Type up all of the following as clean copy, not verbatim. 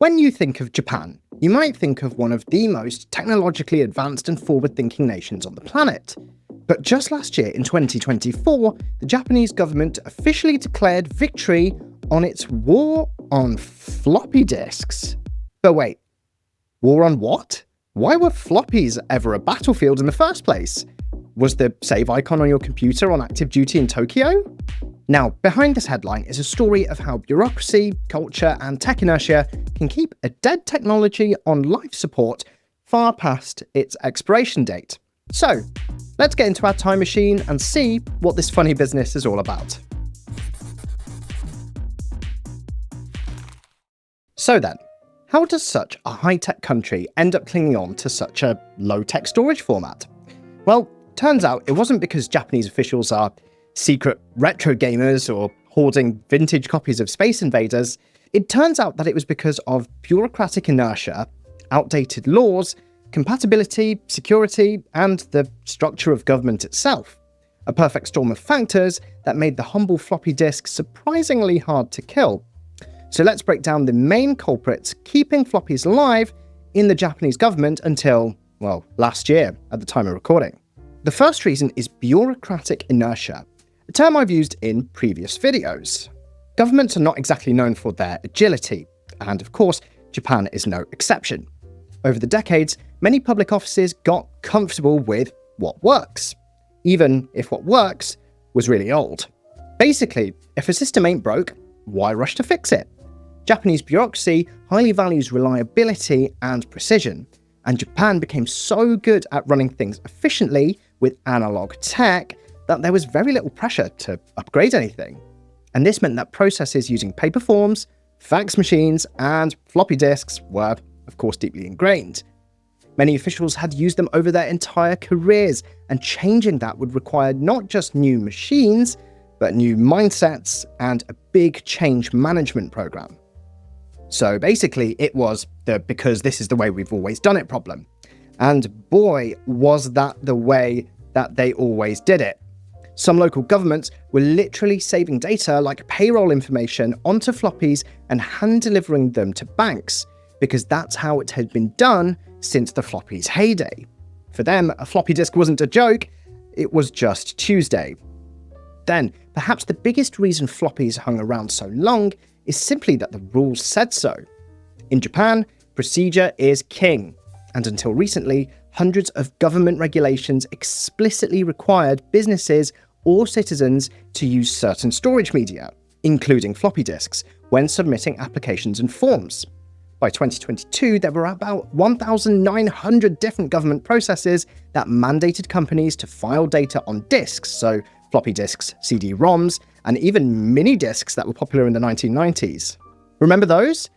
When you think of Japan, you might think of one of the most technologically advanced and forward-thinking nations on the planet. But just last year, in 2024, the Japanese government officially declared victory on its war on floppy disks. But wait, war on what? Why were floppies ever a battlefield in the first place? Was the save icon on your computer on active duty in Tokyo? Now, behind this headline is a story of how bureaucracy, culture, and tech inertia can keep a dead technology on life support far past its expiration date. So, let's get into our time machine and see what this funny business is all about. So then, how does such a high-tech country end up clinging on to such a low-tech storage format? Well, turns out it wasn't because Japanese officials are secret retro gamers or hoarding vintage copies of Space Invaders. It turns out that it was because of bureaucratic inertia, outdated laws, compatibility, security, and the structure of government itself. A perfect storm of factors that made the humble floppy disk surprisingly hard to kill. So let's break down the main culprits keeping floppies alive in the Japanese government until, well, last year at the time of recording. The first reason is bureaucratic inertia, a term I've used in previous videos. Governments are not exactly known for their agility, and of course, Japan is no exception. Over the decades, many public offices got comfortable with what works, even if what works was really old. Basically, if a system ain't broke, why rush to fix it? Japanese bureaucracy highly values reliability and precision, and Japan became so good at running things efficiently with analog tech that there was very little pressure to upgrade anything. And this meant that processes using paper forms, fax machines, and floppy disks were, of course, deeply ingrained. Many officials had used them over their entire careers, and changing that would require not just new machines, but new mindsets and a big change management program. So basically, it was the because this is the way we've always done it problem. And boy, was that the way that they always did it. Some local governments were literally saving data like payroll information onto floppies and hand-delivering them to banks, because that's how it had been done since the floppy's heyday. For them, a floppy disk wasn't a joke, it was just Tuesday. Then, perhaps the biggest reason floppies hung around so long is simply that the rules said so. In Japan, procedure is king, and until recently, hundreds of government regulations explicitly required businesses or citizens to use certain storage media, including floppy disks, when submitting applications and forms. By 2022, there were about 1,900 different government processes that mandated companies to file data on disks, so floppy disks, CD-ROMs, and even mini disks that were popular in the 1990s. Remember those?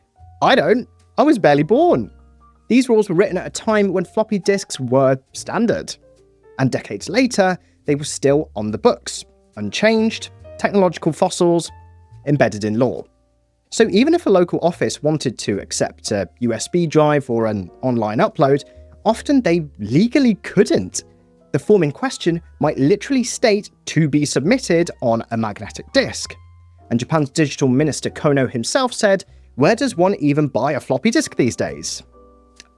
I don't. I was barely born. These rules were written at a time when floppy disks were standard. And decades later, they were still on the books, unchanged, technological fossils, embedded in law. So even if a local office wanted to accept a USB drive or an online upload, often they legally couldn't. The form in question might literally state to be submitted on a magnetic disk. And Japan's digital minister Kono himself said, "Where does one even buy a floppy disk these days?"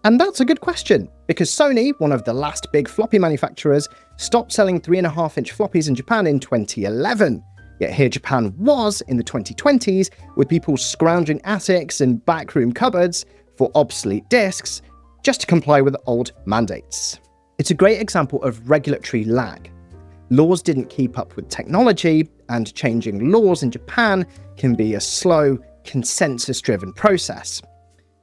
And that's a good question, because Sony, one of the last big floppy manufacturers, stopped selling 3.5-inch floppies in Japan in 2011. Yet here Japan was in the 2020s, with people scrounging attics and backroom cupboards for obsolete disks just to comply with old mandates. It's a great example of regulatory lag. Laws didn't keep up with technology, and changing laws in Japan can be a slow, consensus-driven process.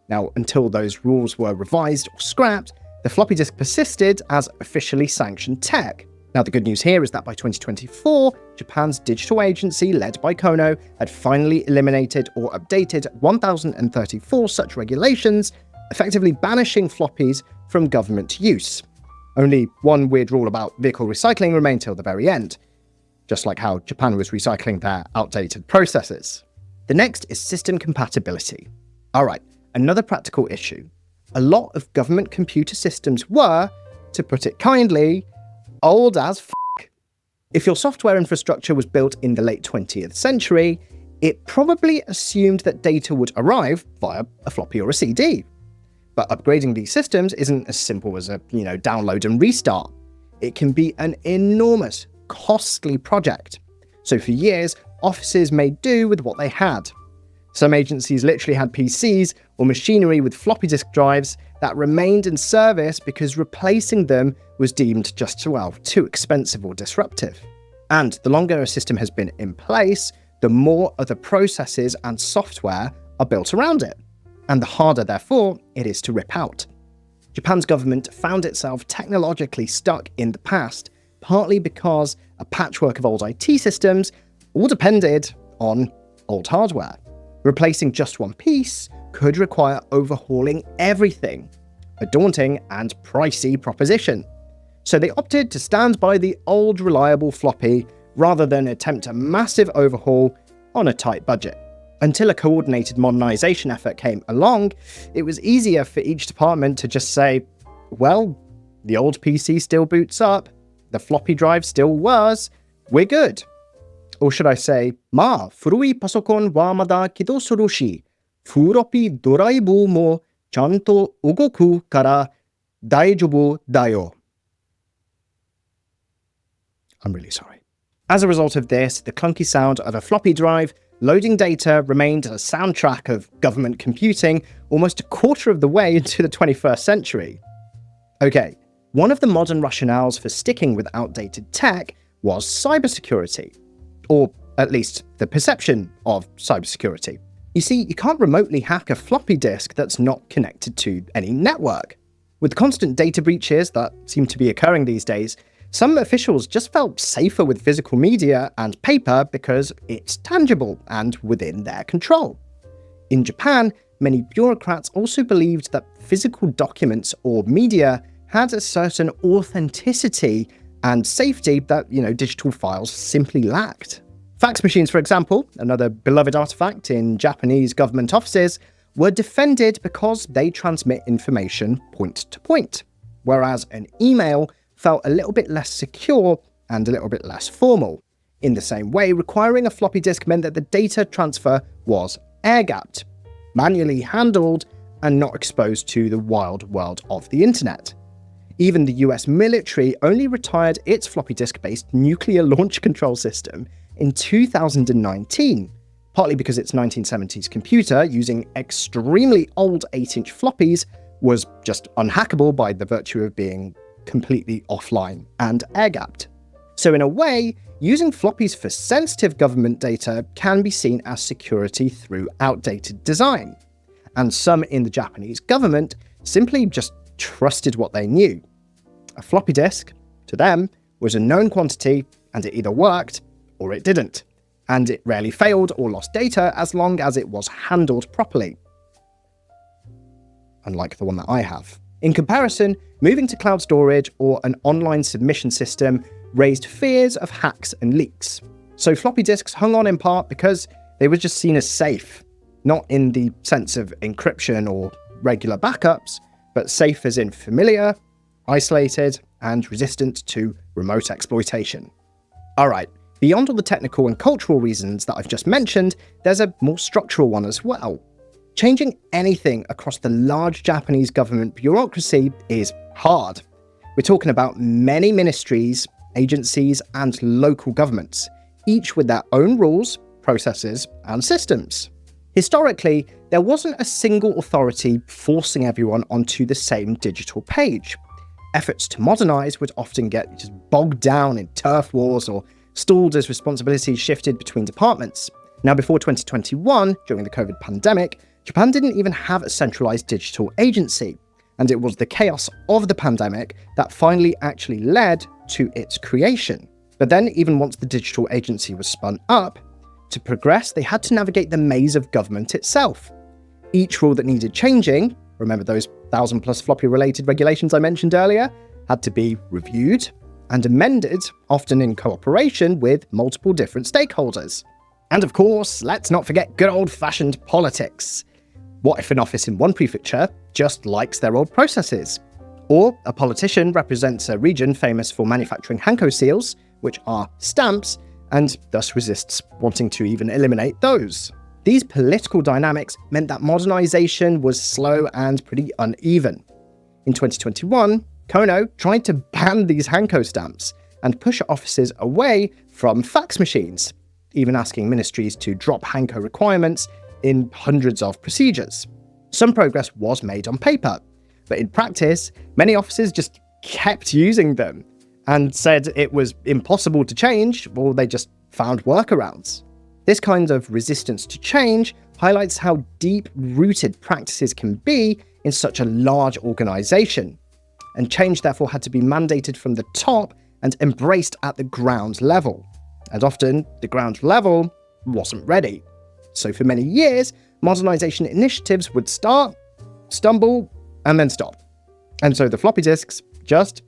Now, until those rules were revised or scrapped, the floppy disk persisted as officially sanctioned tech. Now, the good news here is that by 2024, Japan's digital agency, led by Kono, had finally eliminated or updated 1,034 such regulations, effectively banishing floppies from government use. Only one weird rule about vehicle recycling remained till the very end, just like how Japan was recycling their outdated processes. The next is system compatibility. Alright, another practical issue. A lot of government computer systems were, to put it kindly, old as f***. If your software infrastructure was built in the late 20th century, it probably assumed that data would arrive via a floppy or a CD. But upgrading these systems isn't as simple as a, download and restart. It can be an enormous, costly project. So for years, offices made do with what they had. Some agencies literally had PCs or machinery with floppy disk drives that remained in service because replacing them was deemed just, too expensive or disruptive. And the longer a system has been in place, the more other processes and software are built around it, and the harder, therefore, it is to rip out. Japan's government found itself technologically stuck in the past, partly because a patchwork of old IT systems all depended on old hardware. Replacing just one piece could require overhauling everything, a daunting and pricey proposition. So they opted to stand by the old reliable floppy rather than attempt a massive overhaul on a tight budget. Until a coordinated modernization effort came along, it was easier for each department to just say, well, the old PC still boots up, the floppy drive still was, we're good. Or should I say, furui pasokon wa mada kido suru shi, floppy doraibu mo chanto ugoku kara daijoubu dayo. I'm really sorry. As a result of this, the clunky sound of a floppy drive loading data remained a soundtrack of government computing almost a quarter of the way into the 21st century. Okay, one of the modern rationales for sticking with outdated tech was cybersecurity, or at least the perception of cybersecurity. You see, you can't remotely hack a floppy disk that's not connected to any network. With constant data breaches that seem to be occurring these days, some officials just felt safer with physical media and paper because it's tangible and within their control. In Japan, many bureaucrats also believed that physical documents or media had a certain authenticity and safety that, digital files simply lacked. Fax machines, for example, another beloved artifact in Japanese government offices, were defended because they transmit information point to point, whereas an email felt a little bit less secure and a little bit less formal. In the same way, requiring a floppy disk meant that the data transfer was air-gapped, manually handled, and not exposed to the wild world of the internet. Even the US military only retired its floppy disk-based nuclear launch control system in 2019, partly because its 1970s computer, using extremely old 8-inch floppies, was just unhackable by the virtue of being completely offline and air-gapped. So in a way, using floppies for sensitive government data can be seen as security through outdated design. And some in the Japanese government simply just trusted what they knew. A floppy disk, to them, was a known quantity, and it either worked or it didn't. And it rarely failed or lost data as long as it was handled properly. Unlike the one that I have. In comparison, moving to cloud storage or an online submission system raised fears of hacks and leaks. So floppy disks hung on in part because they were just seen as safe, not in the sense of encryption or regular backups, but safe as in familiar, isolated, and resistant to remote exploitation. Alright, beyond all the technical and cultural reasons that I've just mentioned, there's a more structural one as well. Changing anything across the large Japanese government bureaucracy is hard. We're talking about many ministries, agencies, and local governments, each with their own rules, processes, and systems. Historically, there wasn't a single authority forcing everyone onto the same digital page. Efforts to modernize would often get just bogged down in turf wars or stalled as responsibilities shifted between departments. Now, before 2021, during the COVID pandemic, Japan didn't even have a centralized digital agency, and it was the chaos of the pandemic that finally actually led to its creation. But then, even once the digital agency was spun up, to progress, they had to navigate the maze of government itself. Each rule that needed changing, remember those 1,000+ floppy-related regulations I mentioned earlier, had to be reviewed and amended, often in cooperation with multiple different stakeholders. And of course, let's not forget good old-fashioned politics. What if an office in one prefecture just likes their old processes? Or a politician represents a region famous for manufacturing hanko seals, which are stamps, and thus resists wanting to even eliminate those. These political dynamics meant that modernization was slow and pretty uneven. In 2021, Kono tried to ban these Hanko stamps and push offices away from fax machines, even asking ministries to drop Hanko requirements in hundreds of procedures. Some progress was made on paper, but in practice, many offices just kept using them and said it was impossible to change, or they just found workarounds. This kind of resistance to change highlights how deep-rooted practices can be in such a large organization, and change therefore had to be mandated from the top and embraced at the ground level. And often, the ground level wasn't ready. So for many years, modernization initiatives would start, stumble, and then stop. And so the floppy disks just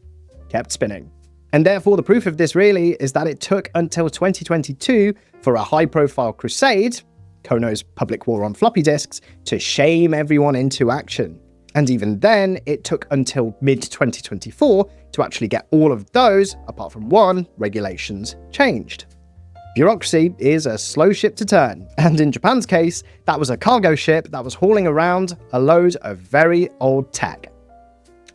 kept spinning. And therefore the proof of this really is that it took until 2022 for a high-profile crusade, Kono's public war on floppy disks, to shame everyone into action. And even then, it took until mid-2024 to actually get all of those, apart from one, regulations changed. Bureaucracy is a slow ship to turn, and in Japan's case, that was a cargo ship that was hauling around a load of very old tech.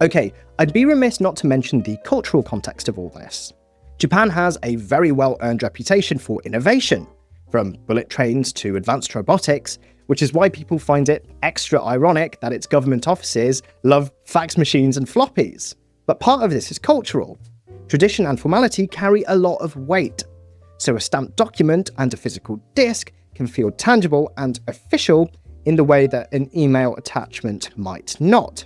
Okay, I'd be remiss not to mention the cultural context of all this. Japan has a very well-earned reputation for innovation, from bullet trains to advanced robotics, which is why people find it extra ironic that its government offices love fax machines and floppies. But part of this is cultural. Tradition and formality carry a lot of weight, so a stamped document and a physical disk can feel tangible and official in the way that an email attachment might not.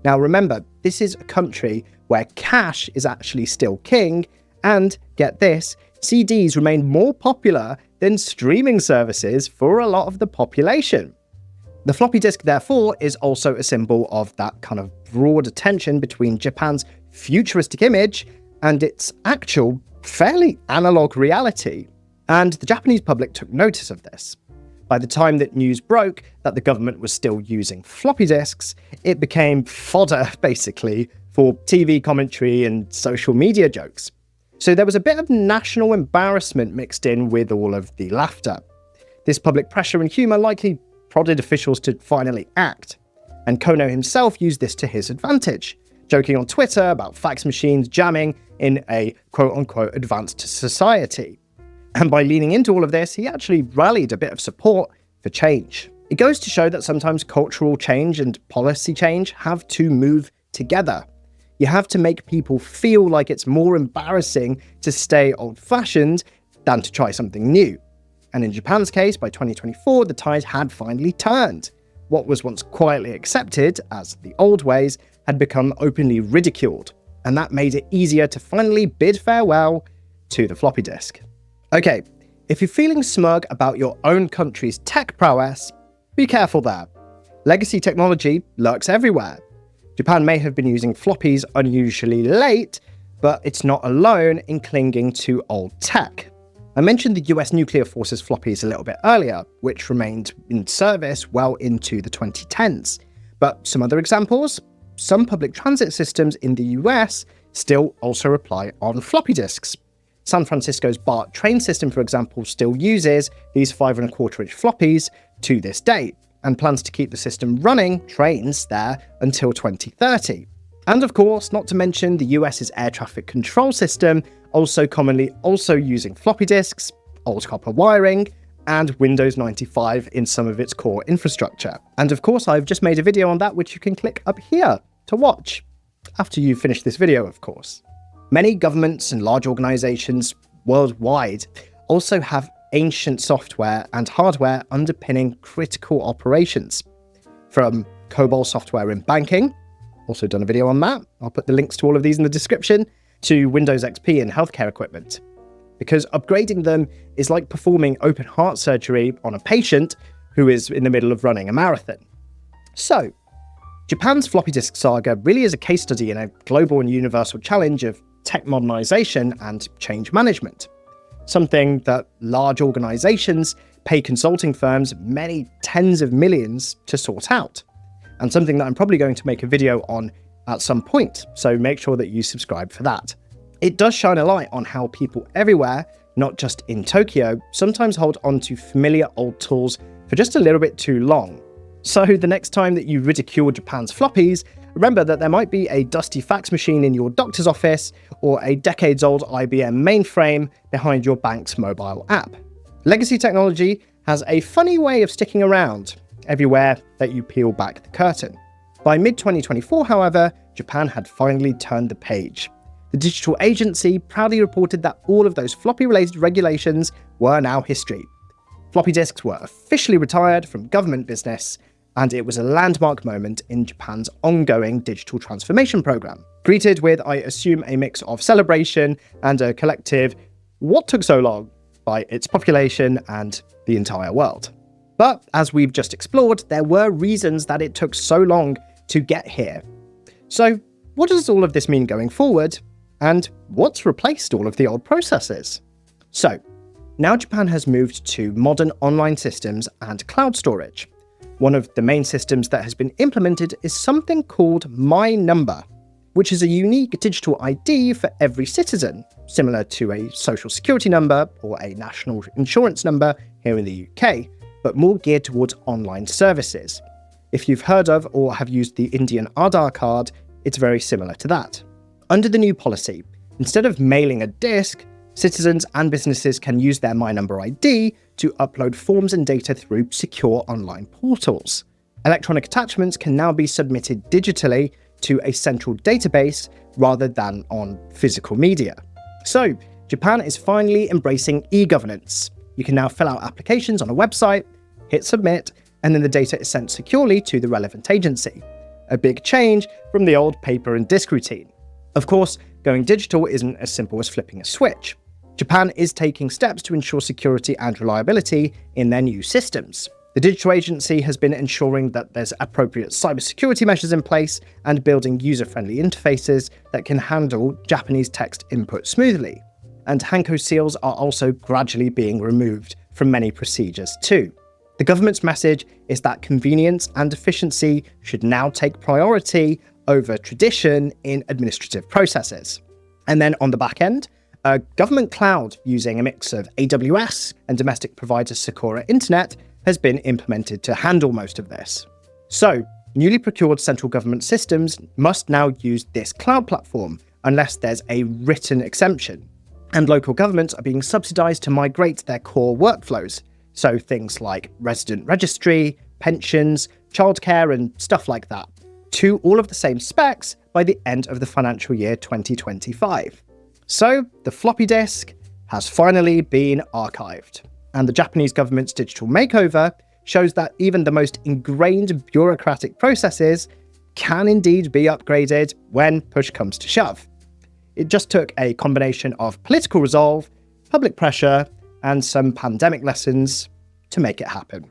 Now remember, this is a country where cash is actually still king, and, get this, CDs remain more popular than streaming services for a lot of the population. The floppy disk, therefore, is also a symbol of that kind of broader tension between Japan's futuristic image and its actual, fairly analog reality. And the Japanese public took notice of this. By the time that news broke that the government was still using floppy disks, it became fodder, basically, for TV commentary and social media jokes. So there was a bit of national embarrassment mixed in with all of the laughter. This public pressure and humour likely prodded officials to finally act, and Kono himself used this to his advantage, joking on Twitter about fax machines jamming in a quote-unquote advanced society. And by leaning into all of this, he actually rallied a bit of support for change. It goes to show that sometimes cultural change and policy change have to move together. You have to make people feel like it's more embarrassing to stay old-fashioned than to try something new. And in Japan's case, by 2024, the tide had finally turned. What was once quietly accepted as the old ways had become openly ridiculed, and that made it easier to finally bid farewell to the floppy disk. Okay, if you're feeling smug about your own country's tech prowess, be careful there. Legacy technology lurks everywhere. Japan may have been using floppies unusually late, but it's not alone in clinging to old tech. I mentioned the US nuclear forces floppies a little bit earlier, which remained in service well into the 2010s. But some other examples? Some public transit systems in the US still also rely on floppy disks. San Francisco's BART train system, for example, still uses these 5¼ floppies to this day, and plans to keep the system running trains there until 2030. And of course, not to mention the US's air traffic control system, also commonly using floppy disks, old copper wiring, and Windows 95 in some of its core infrastructure. And of course, I've just made a video on that, which you can click up here to watch, after you finish this video, of course. Many governments and large organizations worldwide also have ancient software and hardware underpinning critical operations. From COBOL software in banking, also done a video on that, I'll put the links to all of these in the description, to Windows XP and healthcare equipment. Because upgrading them is like performing open heart surgery on a patient who is in the middle of running a marathon. So, Japan's floppy disk saga really is a case study in a global and universal challenge of tech modernization and change management. Something that large organizations pay consulting firms many tens of millions to sort out. And something that I'm probably going to make a video on at some point, so make sure that you subscribe for that. It does shine a light on how people everywhere not just in Tokyo, sometimes hold on to familiar old tools for just a little bit too long. So the next time that you ridicule Japan's floppies, remember that there might be a dusty fax machine in your doctor's office or a decades-old IBM mainframe behind your bank's mobile app. Legacy technology has a funny way of sticking around everywhere that you peel back the curtain. By mid-2024, however, Japan had finally turned the page. The digital agency proudly reported that all of those floppy-related regulations were now history. Floppy disks were officially retired from government business, and it was a landmark moment in Japan's ongoing digital transformation program, greeted with, I assume, a mix of celebration and a collective "what took so long" by its population and the entire world. But as we've just explored, there were reasons that it took so long to get here. So what does all of this mean going forward? And what's replaced all of the old processes? So now Japan has moved to modern online systems and cloud storage. One of the main systems that has been implemented is something called My Number, which is a unique digital ID for every citizen, similar to a social security number or a national insurance number here in the UK, but more geared towards online services. If you've heard of or have used the Indian Aadhaar card, it's very similar to that. Under the new policy, instead of mailing a disk, citizens and businesses can use their My Number ID to upload forms and data through secure online portals. Electronic attachments can now be submitted digitally to a central database rather than on physical media. So, Japan is finally embracing e-governance. You can now fill out applications on a website, hit submit, and then the data is sent securely to the relevant agency. A big change from the old paper and disk routine. Of course, going digital isn't as simple as flipping a switch. Japan is taking steps to ensure security and reliability in their new systems. The digital agency has been ensuring that there's appropriate cybersecurity measures in place and building user-friendly interfaces that can handle Japanese text input smoothly. And Hanko seals are also gradually being removed from many procedures too. The government's message is that convenience and efficiency should now take priority over tradition in administrative processes. And then on the back end, a government cloud using a mix of AWS and domestic provider Sakura Internet has been implemented to handle most of this. So, newly procured central government systems must now use this cloud platform unless there's a written exemption. And local governments are being subsidised to migrate their core workflows, so things like resident registry, pensions, childcare and stuff like that, to all of the same specs by the end of the financial year 2025. So, the floppy disk has finally been archived, and the Japanese government's digital makeover shows that even the most ingrained bureaucratic processes can indeed be upgraded when push comes to shove. It just took a combination of political resolve, public pressure, and some pandemic lessons to make it happen.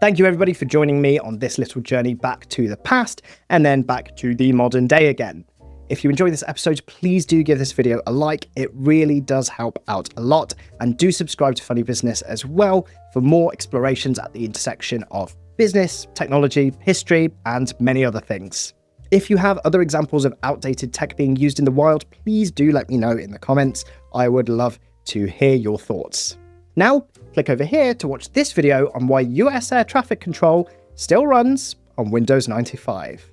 Thank you everybody for joining me on this little journey back to the past and then back to the modern day again. If you enjoyed this episode, please do give this video a like. It really does help out a lot. And do subscribe to Funny Business as well for more explorations at the intersection of business, technology, history, and many other things. If you have other examples of outdated tech being used in the wild, please do let me know in the comments. I would love to hear your thoughts. Now, click over here to watch this video on why US air traffic control still runs on Windows 95.